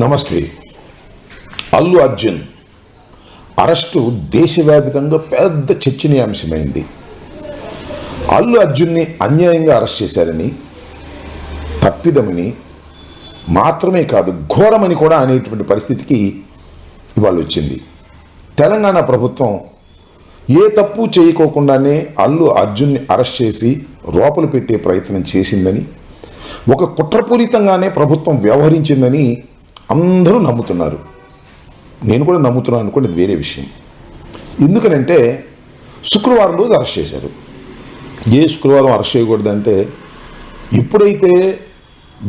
నమస్తే. అల్లు అర్జున్ అరెస్టు దేశవ్యాప్తంగా పెద్ద చర్చనీయాంశమైంది. అల్లు అర్జున్ని అన్యాయంగా అరెస్ట్ చేశారని, తప్పిదమని మాత్రమే కాదు ఘోరమని కూడా అనేటువంటి పరిస్థితికి ఇవాళ వచ్చింది. తెలంగాణ ప్రభుత్వం ఏ తప్పు చేయకోకుండానే అల్లు అర్జున్ని అరెస్ట్ చేసి లోపల పెట్టే ప్రయత్నం చేసిందని, ఒక కుట్రపూరితంగానే ప్రభుత్వం వ్యవహరించిందని అందరూ నమ్ముతున్నారు. నేను కూడా నమ్ముతున్నాను అనుకోండి, అది వేరే విషయం. ఎందుకనంటే శుక్రవారం రోజు అరెస్ట్ చేశారు. ఏ శుక్రవారం అరెస్ట్ చేయకూడదంటే, ఎప్పుడైతే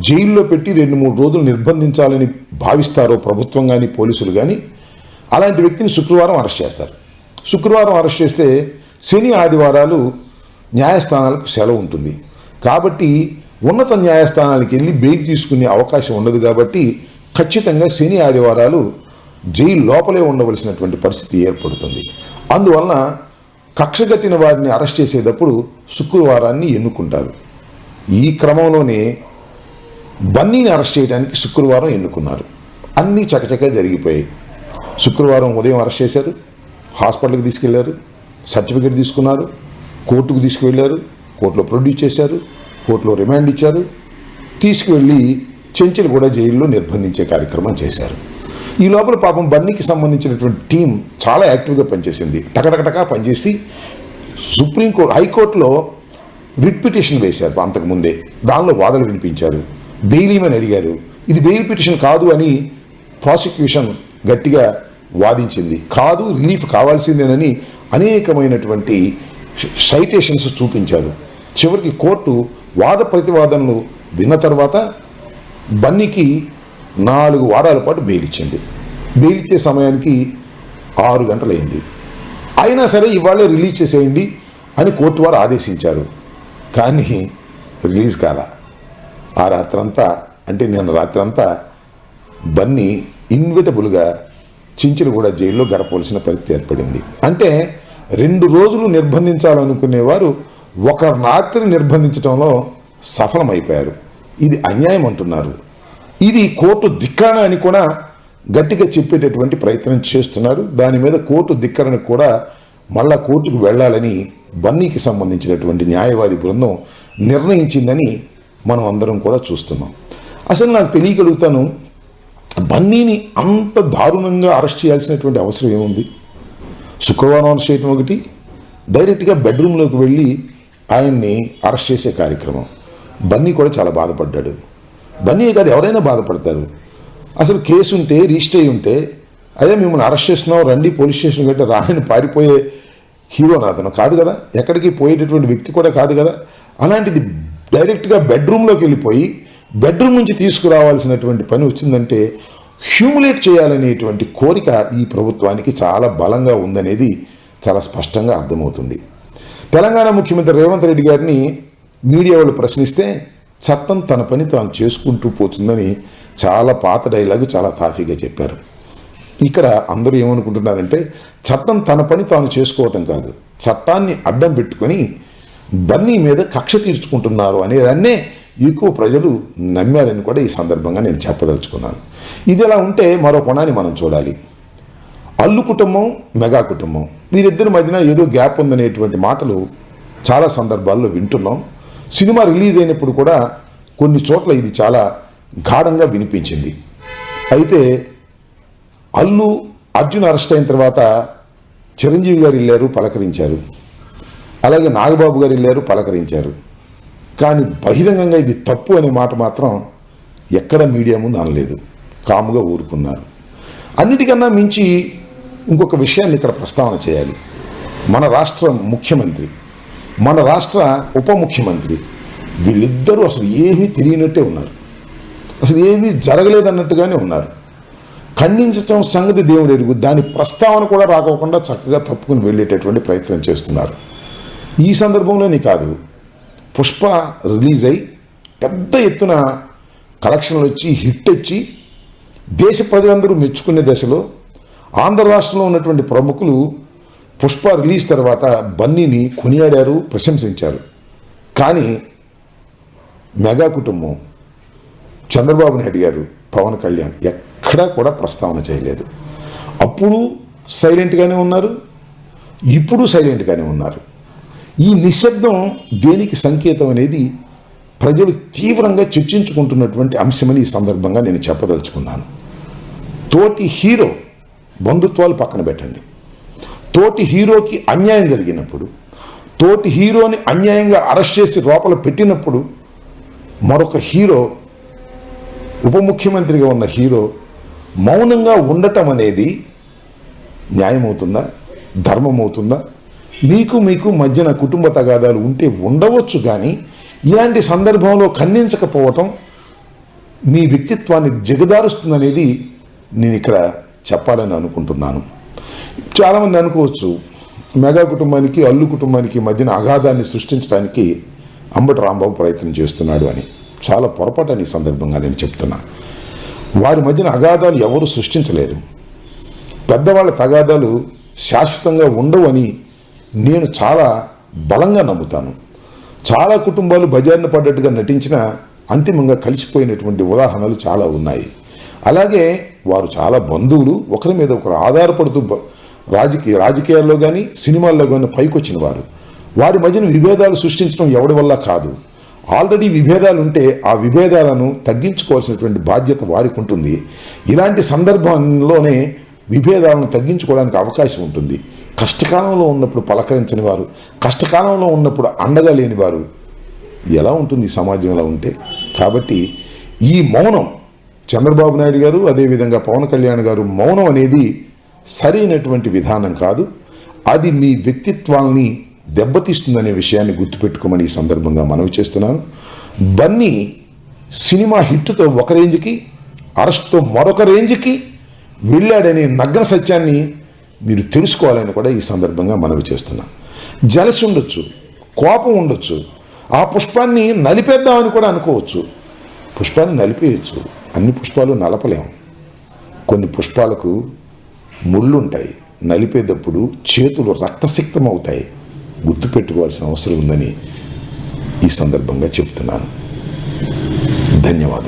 జైల్లో పెట్టి 2-3 రోజులు నిర్బంధించాలని భావిస్తారో ప్రభుత్వం కానీ పోలీసులు కానీ, అలాంటి వ్యక్తిని శుక్రవారం అరెస్ట్ చేస్తారు. శుక్రవారం అరెస్ట్ చేస్తే శని ఆదివారాలు న్యాయస్థానాలకు సెలవు ఉంటుంది. కాబట్టి ఉన్నత న్యాయస్థానాలకు వెళ్ళి బెయిల్ తీసుకునే అవకాశం ఉండదు. కాబట్టి ఖచ్చితంగా శని ఆదివారాలు జైలు లోపలే ఉండవలసినటువంటి పరిస్థితి ఏర్పడుతుంది. అందువలన కక్షగట్టిన వారిని అరెస్ట్ చేసేటప్పుడు శుక్రవారాన్ని ఎన్నుకుంటారు. ఈ క్రమంలోనే బన్నీని అరెస్ట్ చేయడానికి శుక్రవారం ఎన్నుకున్నారు. అన్నీ చకచకా జరిగిపోయాయి. శుక్రవారం ఉదయం అరెస్ట్ చేశారు, హాస్పిటల్కి తీసుకెళ్లారు, సర్టిఫికేట్ తీసుకున్నారు, కోర్టుకు తీసుకువెళ్ళారు, కోర్టులో ప్రొడ్యూస్ చేశారు, కోర్టులో రిమాండ్ ఇచ్చారు, తీసుకువెళ్ళి చెంచల్గూడ జైల్లో నిర్బంధించే కార్యక్రమం చేశారు. ఈ లోపల పాపం బన్నీకి సంబంధించినటువంటి టీం చాలా యాక్టివ్గా పనిచేసింది. టకటకటకా పనిచేసి హైకోర్టులో రిట్ పిటిషన్ వేశారు. అంతకుముందే దానిలో వాదనలు వినిపించారు, బెయిల్ ఇవ్వమని అడిగారు. ఇది బెయిల్ పిటిషన్ కాదు అని ప్రాసిక్యూషన్ గట్టిగా వాదించింది. కాదు, రిలీఫ్ కావాల్సిందేనని అనేకమైనటువంటి సైటేషన్స్ చూపించారు. చివరికి కోర్టు వాద ప్రతివాదనలు విన్న తర్వాత బన్నీకి 4 వారాల పాటు బెయిల్ ఇచ్చింది. బెయిల్ ఇచ్చే సమయానికి 6 గంటలైంది. అయినా సరే ఇవాళే రిలీజ్ చేసేయండి అని కోర్టు వారు ఆదేశించారు. కానీ రిలీజ్ కాలా. ఆ రాత్రంతా, అంటే నిన్న రాత్రంతా బన్నీ ఇన్విటబుల్గా చెంచల్గూడ జైల్లో గడపవలసిన పరిస్థితి ఏర్పడింది. అంటే 2 రోజులు నిర్బంధించాలనుకునేవారు ఒక రాత్రి నిర్బంధించడంలో సఫలమైపోయారు. ఇది అన్యాయం అంటున్నారు. ఇది కోర్టు ధిక్కరణ అని కూడా గట్టిగా చెప్పేటటువంటి ప్రయత్నం చేస్తున్నారు. దాని మీద కోర్టు ధిక్కరణ కూడా మళ్ళా కోర్టుకు వెళ్ళాలని బన్నీకి సంబంధించినటువంటి న్యాయవాది బృందం నిర్ణయించిందని మనం అందరం కూడా చూస్తున్నాం. అసలు నాకు తెలియగలుగుతాను, బన్నీని అంత దారుణంగా అరెస్ట్ చేయాల్సినటువంటి అవసరం ఏముంది? శుక్రవారం అరెస్ట్ చేయడం ఒకటి, డైరెక్ట్గా బెడ్రూమ్లోకి వెళ్ళి ఆయన్ని అరెస్ట్ చేసే కార్యక్రమం. బన్నీ కూడా చాలా బాధపడ్డాడు. బన్నీ కాదు, ఎవరైనా బాధపడతారు. అసలు కేసు ఉంటే, రిజిస్టర్ అయి ఉంటే, అదే మిమ్మల్ని అరెస్ట్ చేస్తున్నాం రండి పోలీస్ స్టేషన్ కంటే రాని పారిపోయే హీరోనా అతను? కాదు కదా, ఎక్కడికి పోయేటటువంటి వ్యక్తి కూడా కాదు కదా. అలాంటిది డైరెక్ట్గా బెడ్రూమ్లోకి వెళ్ళిపోయి బెడ్రూమ్ నుంచి తీసుకురావాల్సినటువంటి పని వచ్చిందంటే హ్యూమిలేట్ చేయాలనేటువంటి కోరిక ఈ ప్రభుత్వానికి చాలా బలంగా ఉందనేది చాలా స్పష్టంగా అర్థమవుతుంది. తెలంగాణ ముఖ్యమంత్రి రేవంత్ రెడ్డి గారిని మీడియా వాళ్ళు ప్రశ్నిస్తే చట్టం తన పని తాను చేసుకుంటూ పోతుందని చాలా పాత డైలాగు చాలా తాఫీగా చెప్పారు. ఇక్కడ అందరూ ఏమనుకుంటున్నారంటే చట్టం తన పని తాను చేసుకోవటం కాదు, చట్టాన్ని అడ్డం పెట్టుకొని బన్నీ మీద కక్ష తీర్చుకుంటున్నారు అనేదాన్నే ఎక్కువ ప్రజలు నమ్మారని కూడా ఈ సందర్భంగా నేను చెప్పదలుచుకున్నాను. ఇది ఎలా ఉంటే మరో కోణాన్ని మనం చూడాలి. అల్లు కుటుంబం, మెగా కుటుంబం, వీరిద్దరి మధ్యన ఏదో గ్యాప్ ఉందనేటువంటి మాటలు చాలా సందర్భాల్లో వింటున్నాం. సినిమా రిలీజ్ అయినప్పుడు కూడా కొన్ని చోట్ల ఇది చాలా గాఢంగా వినిపించింది. అయితే అల్లు అర్జున్ అరెస్ట్ అయిన తర్వాత చిరంజీవి గారు వెళ్ళారు, పలకరించారు. అలాగే నాగబాబు గారు వెళ్ళారు, పలకరించారు. కానీ బహిరంగంగా ఇది తప్పు అనే మాట మాత్రం ఎక్కడ మీడియా ముందు అనలేదు, కాముగా ఊరుకున్నారు. అన్నిటికన్నా మించి ఇంకొక విషయాన్ని ఇక్కడ ప్రస్తావన చేయాలి. మన రాష్ట్ర ముఖ్యమంత్రి, మన రాష్ట్ర ఉప ముఖ్యమంత్రి, వీళ్ళిద్దరూ అసలు ఏమీ తెలియనట్టే ఉన్నారు. అసలు ఏమీ జరగలేదన్నట్టుగానే ఉన్నారు. ఖండించడం సంగతి దేవుడు ఎరుగు, దాని ప్రస్తావన కూడా రాకోకుండా చక్కగా తప్పుకుని వెళ్ళేటటువంటి ప్రయత్నం చేస్తున్నారు. ఈ సందర్భంలోనే కాదు, పుష్ప రిలీజ్ అయి పెద్ద ఎత్తున కలెక్షన్లు వచ్చి హిట్ వచ్చి దేశ ప్రజలందరూ మెచ్చుకునే దశలో ఆంధ్ర రాష్ట్రంలో ఉన్నటువంటి ప్రముఖులు పుష్ప రిలీజ్ తర్వాత బన్నీని కొనియాడారు, ప్రశంసించారు. కానీ మెగా కుటుంబం, చంద్రబాబు నాయుడు గారు, పవన్ కళ్యాణ్ ఎక్కడా కూడా ప్రస్తావన చేయలేదు. అప్పుడు సైలెంట్గానే ఉన్నారు, ఇప్పుడు సైలెంట్గానే ఉన్నారు. ఈ నిశ్శబ్దం దేనికి సంకేతం అనేది ప్రజలు తీవ్రంగా చర్చించుకుంటున్నటువంటి అంశమని ఈ సందర్భంగా నేను చెప్పదలుచుకున్నాను. తోటి హీరో, బంధుత్వాలు పక్కన పెట్టండి, తోటి హీరోకి అన్యాయం జరిగినప్పుడు, తోటి హీరోని అన్యాయంగా అరెస్ట్ చేసి లోపల పెట్టినప్పుడు మరొక హీరో, ఉప ముఖ్యమంత్రిగా ఉన్న హీరో మౌనంగా ఉండటం అనేది న్యాయమవుతుందా, ధర్మమవుతుందా? మీకు మధ్యన కుటుంబ తగాదాలు ఉంటే ఉండవచ్చు, కానీ ఇలాంటి సందర్భంలో ఖండించకపోవటం మీ వ్యక్తిత్వాన్ని దిగదారుస్తుందనేది నేను ఇక్కడ చెప్పాలని అనుకుంటున్నాను. చాలామంది అనుకోవచ్చు, మెగా కుటుంబానికి అల్లు కుటుంబానికి మధ్యన అగాధాన్ని సృష్టించడానికి అంబటి రాంబాబు ప్రయత్నం చేస్తున్నాడు అని. చాలా పొరపాటు ఈ సందర్భంగా నేను చెప్తున్నా. వారి మధ్యన అగాధాలు ఎవరు సృష్టించలేరు. పెద్దవాళ్ళ తగాదాలు శాశ్వతంగా ఉండవు అని నేను చాలా బలంగా నమ్ముతాను. చాలా కుటుంబాలు బజార్న పడ్డట్టుగా నటించిన అంతిమంగా కలిసిపోయినటువంటి ఉదాహరణలు చాలా ఉన్నాయి. అలాగే వారు చాలా బంధువులు, ఒకరి మీద ఒకరు ఆధారపడుతూ రాజకీయాల్లో కానీ సినిమాల్లో కానీ పైకొచ్చిన వారు. వారి మధ్యన విభేదాలు సృష్టించడం ఎవడి వల్ల కాదు. ఆల్రెడీ విభేదాలు ఉంటే ఆ విభేదాలను తగ్గించుకోవాల్సినటువంటి బాధ్యత వారికి ఉంటుంది. ఇలాంటి సందర్భంలోనే విభేదాలను తగ్గించుకోవడానికి అవకాశం ఉంటుంది. కష్టకాలంలో ఉన్నప్పుడు పలకరించని వారు, కష్టకాలంలో ఉన్నప్పుడు అండగా లేని వారు ఎలా ఉంటుంది ఈ సమాజంలో ఉంటే? కాబట్టి ఈ మౌనం, చంద్రబాబు నాయుడు గారు అదేవిధంగా పవన్ కళ్యాణ్ గారు మౌనం అనేది సరైనటువంటి విధానం కాదు. అది మీ వ్యక్తిత్వాన్ని దెబ్బతీస్తుందనే విషయాన్ని గుర్తుపెట్టుకోమని ఈ సందర్భంగా మనవి చేస్తున్నాను. బన్నీ సినిమా హిట్తో ఒక రేంజ్కి, అరెస్ట్తో మరొక రేంజ్కి వెళ్ళాడనే నగ్న సత్యాన్ని మీరు తెలుసుకోవాలని కూడా ఈ సందర్భంగా మనవి చేస్తున్నాను. జలసి ఉండొచ్చు, కోపం ఉండొచ్చు, ఆ పుష్పాన్ని నలిపేద్దామని కూడా అనుకోవచ్చు. పుష్పాన్ని నలిపేయచ్చు, అన్ని పుష్పాలు నలపలేము. కొన్ని పుష్పాలకు ముళ్ళు ఉంటాయి, నలిపేటప్పుడు చేతులు రక్తసిక్తం అవుతాయి. గుర్తుపెట్టుకోవాల్సిన అవసరం ఉందని ఈ సందర్భంగా చెప్తున్నాను. ధన్యవాదాలు.